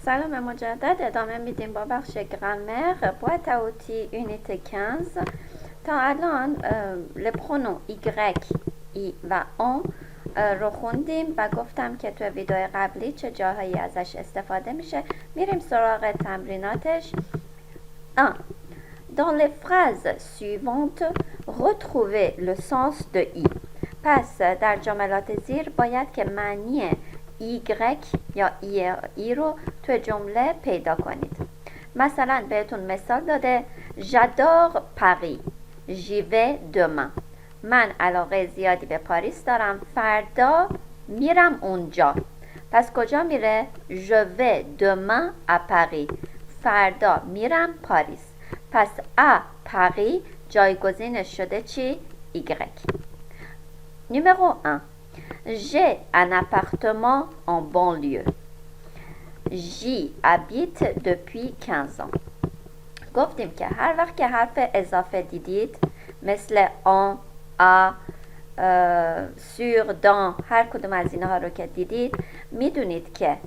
سلام مجدد ادامه میدیم با بخش گرامر boîte à outils unité 15 تا الان لپخونو ای و آن رو خوندیم و گفتم که تو ویدیو قبلی چه جاهایی ازش استفاده میشه. میریم سراغ تمریناتش. Dans les phrases suivantes, retrouvez le sens de i. پس در جملات زیر باید که معنی ایگرک یا ای رو تو جمله پیدا کنید. مثلا بهتون مثال داده J'adore Paris. J'y vais demain. من علاقه زیادی به پاریس دارم. فردا میرم اونجا. پس کجا میره؟ Je vais demain à Paris. فردا میرم پاریس. پس à Paris جایگزینش شده چی؟ ایگرک. Numéro 1. J'ai un appartement en banlieue. J'y habite depuis 15 ans. گفتیم که هر وقت که حرف اضافه دیدید مثل en, à, sur, dans هر کدوم از اینها رو که دیدید میدونید که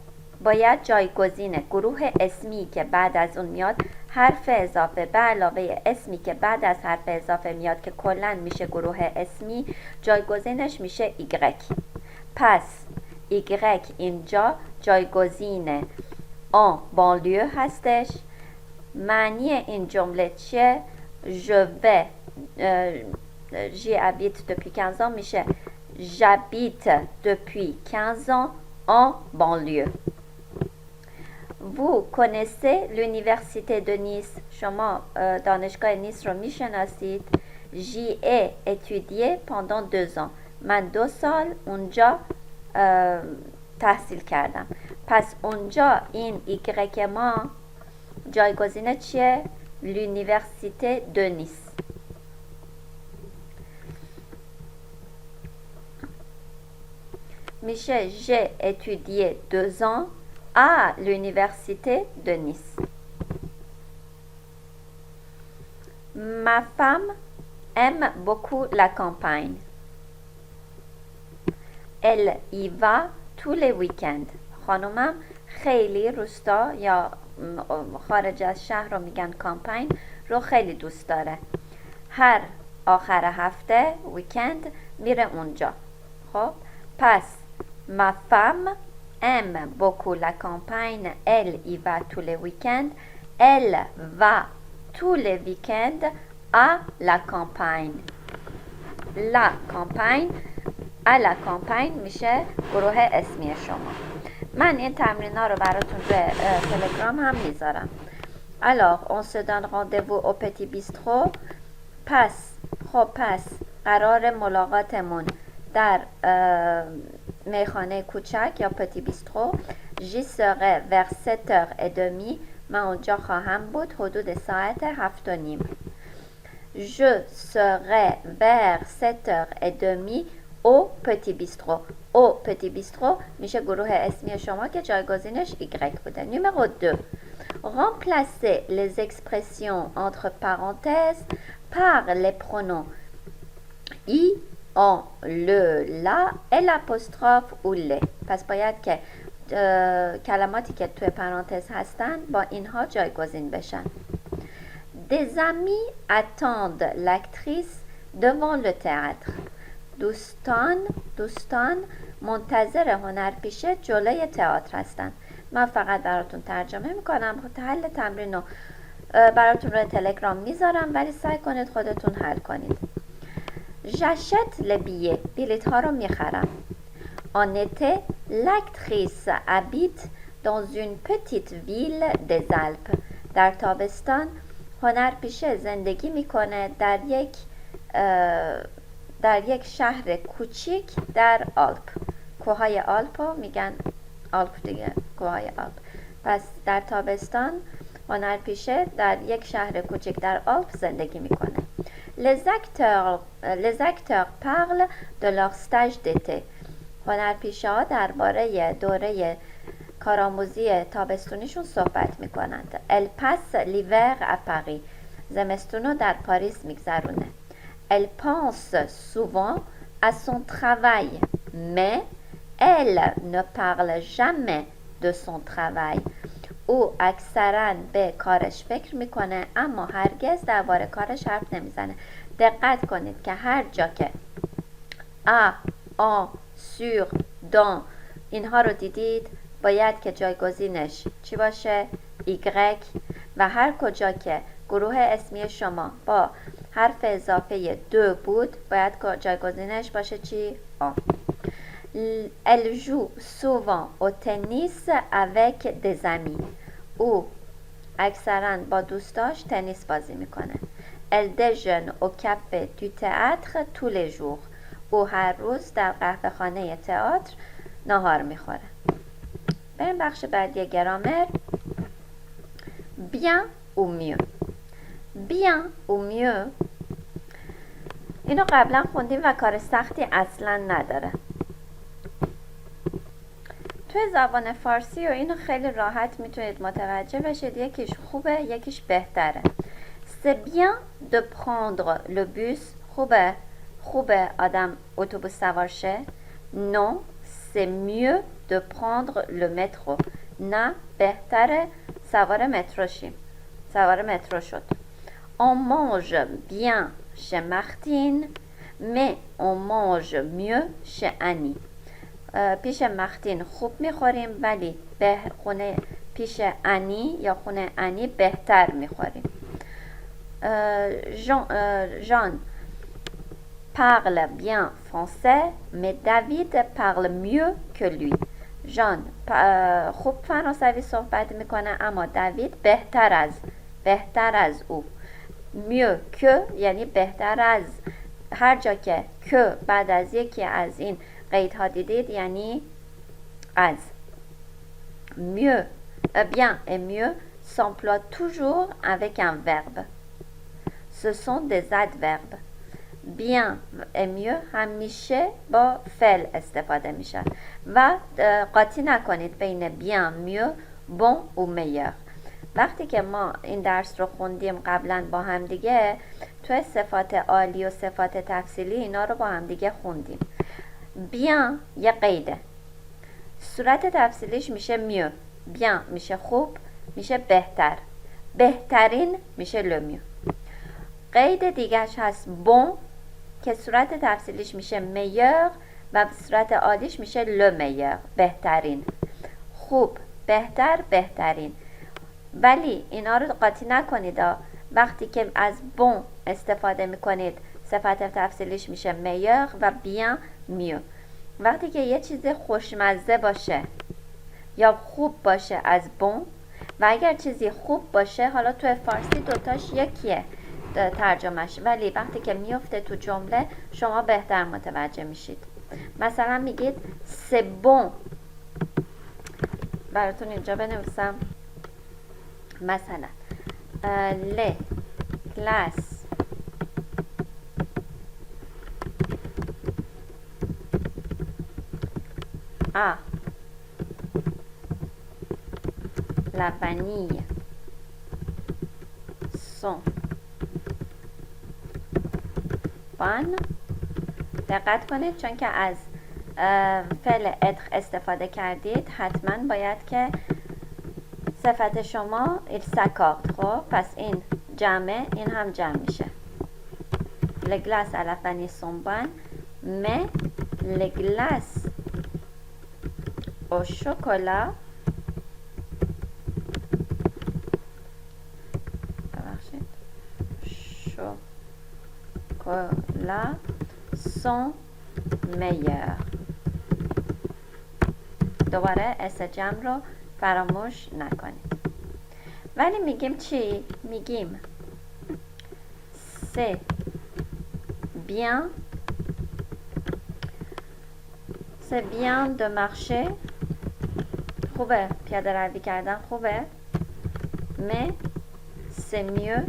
باید جایگزین گروه اسمی که بعد از اون میاد حرف اضافه به علاوه اسمی که بعد از حرف اضافه میاد که کلن میشه گروه اسمی جایگزینش میشه ایگرک. پس ایگرک اینجا جایگزین آن بانلیو هستش. معنی این جمله چیه؟ Je vais j'y habite depuis 15 ans میشه j'habite depuis 15 ans en banlieue. Vous connaissez l'université de Nice. شما دانشگاه نیس رو میشناسید. J'y ai étudié pendant 2 ans. من 2 سال اونجا تحصیل کردم. پس اونجا این ایگرک ما جایگزینه چیه؟ l'université de Nice. میشه j'ai étudié 2 ans à l'université de Nice. Ma femme aime beaucoup la campagne. Elle y va tous les week-ends. خانومم خیلی روستا یا خارج از شهر رو میگن کامپاین رو خیلی دوست داره. هر آخر هفته ویکند میره اونجا. خب پس ma femme aime beaucoup la campagne. Elle y va tous les week-ends. Elle va tous les week-ends à la campagne. La campagne à la campagne میشه گروه اسمی شما. من این تمرین ها رو براتون به تلگرام هم میذارم. Alors on se donne rendez-vous au petit bistrot. پس قرار ملاقاتمون در میخانه کوچک یا پتی بیسترو. J'y serai vers 7h30. من اونجا خواهم بود حدود ساعت 7:30. Je serai vers 7h30 au petit bistrot. au petit bistrot میشه گروه اسمی شما که جایگزینش ایگرک بوده. Numéro 2. Remplacez les expressions entre parenthèses par les pronoms i, en, le, la et l'apostrophe ou les. پس باید که کلماتی که توی پرانتز هستن با اینها جایگزین بشن. Des amis attendent l'actrice devant le théâtre. دوستان منتظر هنرپیشه جلوی تئاتر هستن. من فقط براتون ترجمه میکنم. حل تمرین رو براتون روی تلگرام میذارم ولی سعی کنید خودتون حل کنید. J'achète les billets. بلیط ها رو میخرم. En été, l'actrice habite dans une petite ville des Alpes. در تابستان هنرپیشه زندگی میکنه در یک شهر کوچیک در آلپ. کوههای آلپ رو میگن آلپ دیگه، کوههای آلپ. پس در تابستان هنرپیشه در یک شهر کوچیک در آلپ زندگی میکنه. Les acteurs parlent de leur stage d'été. هنرپیشه ها درباره دوره کارآموزی تابستونیشون صحبت میکنند. Elle passe l'hiver à Paris. زمستونو در پاریس میگذرونه. Elle pense souvent à son travail, mais elle ne parle jamais de son travail. او اکثرا به کارش فکر میکنه اما هرگز درباره کارش حرف نمیزنه. دقت کنید که هر جا که ا، آن، سور، دان اینها رو دیدید باید که جایگزینش چی باشه؟ ایگرک. و هر کجا که گروه اسمی شما با حرف اضافه دو بود باید جایگزینش باشه چی؟ آ. Elle joue souvent au tennis avec des amis. او اکثرا با دوستاش تنیس بازی میکنه. Elle déjeune au café du théâtre tous les jours. او هر روز در قهوه خانه تئاتر نهار میخوره. بریم بخش بعدی گرامر. Bien ou mieux. Bien ou mieux اینو قبلا خوندیم و کار سختی اصلا نداره. توی زبان فارسی و اینو خیلی راحت میتونید متوجه بشید. یکیش خوبه یکیش بهتره. C'est bien de prendre le bus. خوبه آدم اتوبوس سوار شه. Non, c'est mieux de prendre le métro. نه بهتره سوار مترو شد. On mange bien chez Martine, mais on mange mieux chez Annie. پیش مختین خوب میخوریم ولی خونه پیش انی یا خونه انی بهتر میخوریم. Jean parle bien français, mais David parle mieux que lui. ژان خوب فرانسوی صحبت میکنه اما دوید بهتر از او. میو که یعنی بهتر از. هر جا که بعد از یکی از این قیدها دیدید یعنی از. mieux, bien et mieux s'emploient toujours avec un verbe. Ce sont des adverbes. bien et mieux همیشه با فعل استفاده میشن و قاطی نکنید بین bien, mieux, bon و meilleur. وقتی که ما این درس رو خوندیم قبلا با هم دیگه توی صفات عالی و صفات تفصیلی اینا رو با هم دیگه خوندیم. bien یه قیده. صورت تفصیلیش میشه mieux. bien میشه خوب، میشه بهتر. بهترین میشه le mieux. قید دیگرش هست bon که صورت تفصیلیش میشه meilleur و صورت عالیش میشه le meilleur. بهترین. خوب، بهتر، بهترین. ولی اینا رو قاطی نکنید. وقتی که از bon استفاده میکنید صفت تفصیلیش میشه meilleur و bien mieux. وقتی که یه چیز خوشمزه باشه یا خوب باشه از bon و اگر چیزی خوب باشه، حالا تو فارسی دوتاش یکیه ترجمهش، ولی وقتی که میفته تو جمله شما بهتر متوجه میشید. مثلا میگید c'est bon. براتون اینجا بنویسم مثلا les classes à la vanille sont bonnes. دقت کنید چون که از فعل اتر استفاده کردید حتما باید که صفت شما il s'accorde. خب پس این جمعه، این هم جمع میشه. les glaces à la vanille sont bonnes mais les glaces au chocolat chocolat sont meilleurs. دوباره اس جمع رو فراموش نکنید. ولی میگیم چی؟ میگیم c'est bien de marcher. خوبه پیاده روی کردن، خوبه. mais c'est mieux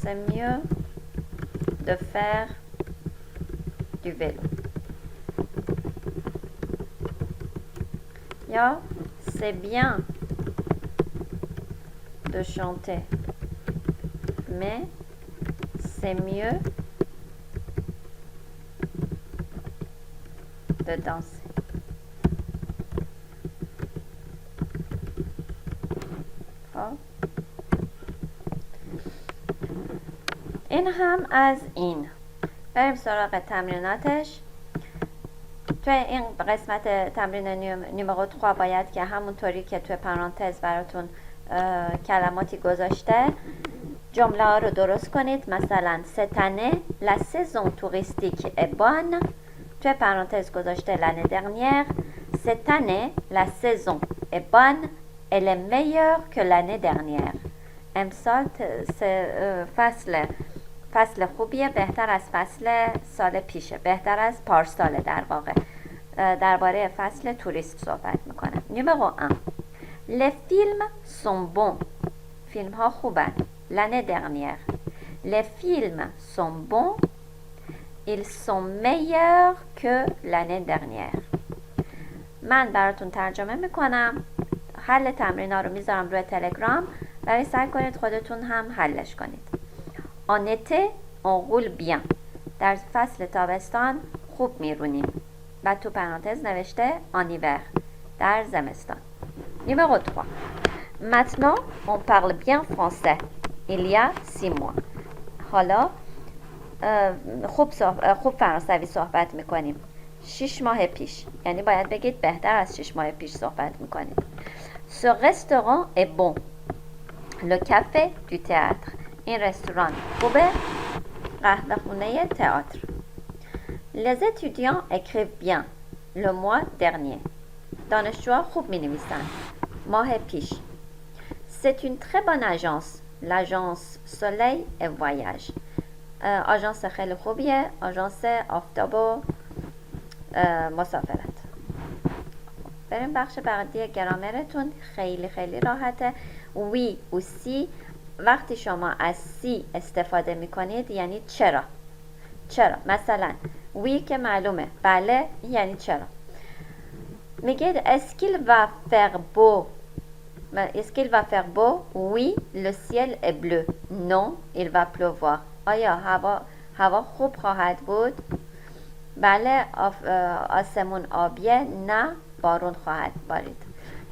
c'est mieux de faire du vélo. یا c'est bien de chanter mais c'est mieux de danser. این هم از این. بریم سراغ تمریناتش. توی این قسمت تمرین نیمرو 3 باید که همونطوری که توی پرانتز براتون کلماتی گذاشته جمله ها رو درست کنید. مثلا cette année la saison touristique est bonne. توی پرانتز گذاشته l'année dernière. cette année la saison est bonne. Elle est meilleure que l'année dernière. امسال فصل خوبیه، بهتر از فصل سال پیشه، بهتر از پارساله. در واقع درباره فصل توریست صحبت میکنه. numéro 1 les films sont bons. فیلم ها خوبن. l'année dernière les films sont bons. ils sont meilleurs que l'année dernière. من براتون ترجمه میکنم. حل تمرینا رو میذارم روی تلگرام، برای سعی کنید خودتون هم حلش کنید. en été on roule bien. در فصل تابستان خوب میرونیم. و تو پرانتز نوشته en hiver. در زمستان. numéro 3 maintenant on parle bien français. il y a 6 mois. حالا خوب فرانسوی صحبت میکنیم. 6 ماه پیش. یعنی باید بگید بهتر از 6 ماه پیش صحبت میکنید. ce restaurant est bon. le café du théâtre. این رستوران خوبه. قهوه خونه تئاتر. les étudiants écrivent bien. le mois dernier. دانشجوها خوب می نویسن. ماه پیش. c'est une très bonne agence. l'agence soleil et voyage. آژانس خیلی خوبیه. آژانس آفتاب و مسافرت. بریم بخش بعدی گرامرتون. خیلی خیلی راحته. oui و si. وقتی شما از سی استفاده می کنید یعنی چرا. مثلا oui که معلومه، بله یعنی چرا. میگید est-ce qu'il va faire beau. est-ce qu'il va faire beau. oui le ciel est bleu. non il va pleuvoir. آیا هوا خوب خواهد بود. بله آسمون آبیه. نه بارون خواهد بارید.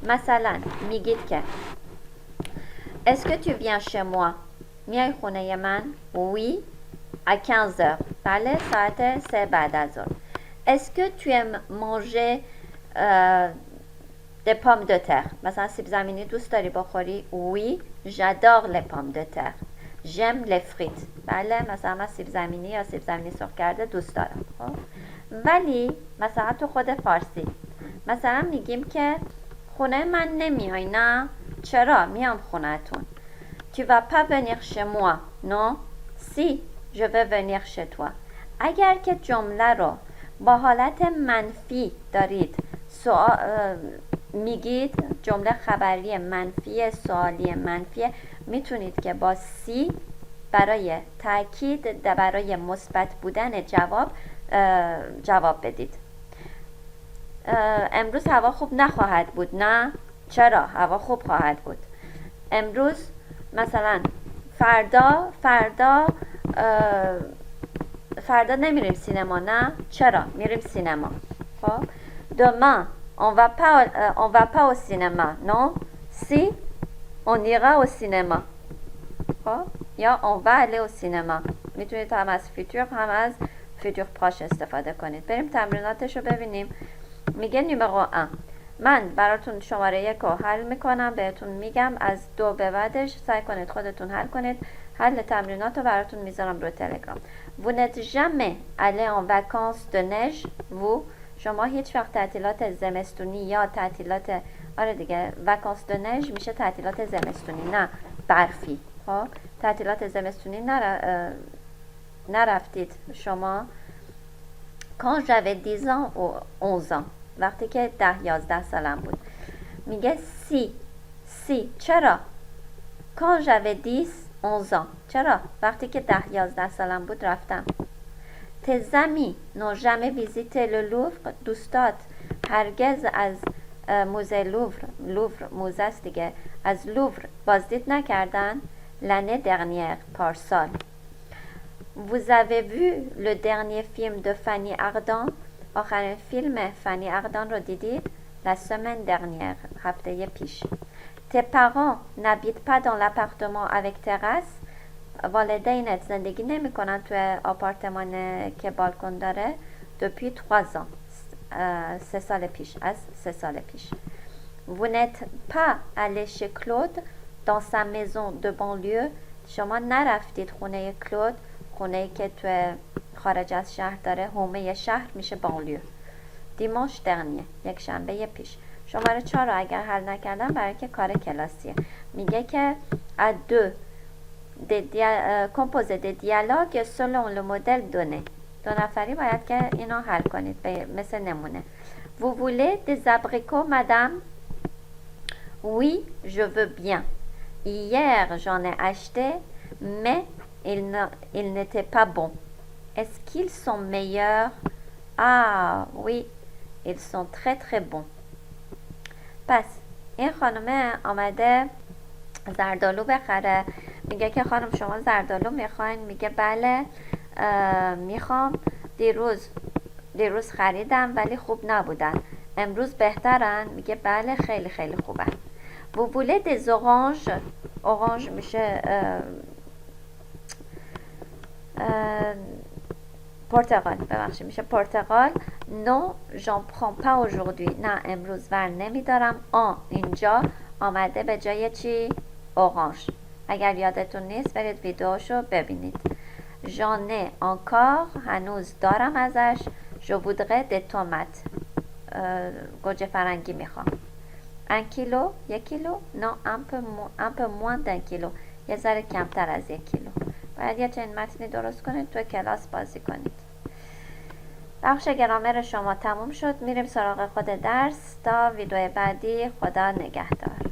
مثلا میگید که est-ce que tu viens chez moi. میای خونه من. oui à 15 heures. بله ساعت 3 بعد از ظهر. est-ce que tu aimes manger des pommes de terre. مثلا سیب زمینی دوست داری بخوری. oui j'adore les pommes de terre. j'aime les frites. بله مثلا من سیب زمینی یا سیب زمینی سرخ کرده دوست دارم. ولی مثلا تو خود فارسی مثلا میگیم که خونه من نمیای. نه چرا میام خونه‌تون. tu vas pas venir chez moi. non si je vais venir chez toi. اگر که جمله رو با حالت منفی دارید میگید، جمله خبری منفی سوالی منفی، میتونید که با سی برای تاکید برای مثبت بودن جواب بدید. امروز هوا خوب نخواهد بود. نه چرا هوا خوب خواهد بود. امروز مثلا فردا نمیریم سینما. نه چرا میریم سینما. خب demain on va pas au cinéma. non si on ira au cinéma. خب یا on va aller au cinéma. میتونید هم از فیتور هم از فیتور پراش استفاده کنید. بریم تمریناتش رو ببینیم. میگه numéro 1 من براتون شماره 1 رو حل میکنم، بهتون میگم از 2 به بعدش سعی کنید خودتون حل کنید. حل تمرینات رو براتون میذارم روی تلگرام. vous n'êtes jamais allé en vacances de neige. vous شما هیچ وقت تعطیلات زمستونی یا تعطیلات دیگه vacances de neige میشه تعطیلات زمستونی نه برفی. خب تعطیلات زمستونی نرفتید شما. quand j'avais 10 ans ou 11 ans وقتی که 10-11 سالم بود. میگه سی چرا. quand j'avais 10-11 ans چرا وقتی که 10-11 سالم بود رفتم. tes amis n'ont jamais visité le Louvre. دوستات هرگز از موزه لوور موزه است دیگه، از لوور بازدید نکردن. l'année dernière پارسال. vous avez vu le dernier film de Fanny Ardant. آخرین فیلم فنی اردان رو دیدید. la semaine dernière هفته پیش. tes parents n'habitent pas dans l'appartement avec terrasse. والدینت زندگی نمی کنن توی آپارتمان که بالکن داره depuis 3 ans 3 سال پیش از 3 سال پیش vous n'êtes pas allé chez Claude dans sa maison de banlieue شما نرفتید خونه کلود خونه که توی خارج از شهر داره حومه شهر میشه بانلیو دیمانش درنیه یک شنبه پیش شماره 4 رو اگر حل نکردم برای که کار کلاسیه میگه که à deux composer des dialogues selon le modèle donné دو نفری باید که اینو حل کنید مثل نمونه vous voulez des abricots madame oui je veux bien hier j'en ai acheté mais ils n'étaient pas bons est-ce qu'ils sont meilleurs ah oui ils sont très très bons پس این خانمه آمده زردالو بخره میگه که خانم شما زردالو میخواین میگه بله میخوام دیروز خریدم ولی خوب نبودن امروز بهترن میگه بله خیلی خیلی خوبن vous voulez des oranges اورانژ میشه پرتقال ببخشید میشه پرتقال non j'en prends pas aujourd'hui نه امروز ور نمیدارم اینجا آمده به جای چی اورانژ اگر یادتون نیست برید ویدیوشو ببینید j'en ai encore هنوز دارم ازش je voudrais des tomates گوجه فرنگی میخوام 1 کیلو 1 کیلو non un peu moins d'un kilo یه ذره کمتر از 1 کیلو باید یه چنین متنی درست کنید تو کلاس بازی کنید بخش گرامر شما تموم شد میریم سراغ خود درس تا ویدیو بعدی خدا نگهدار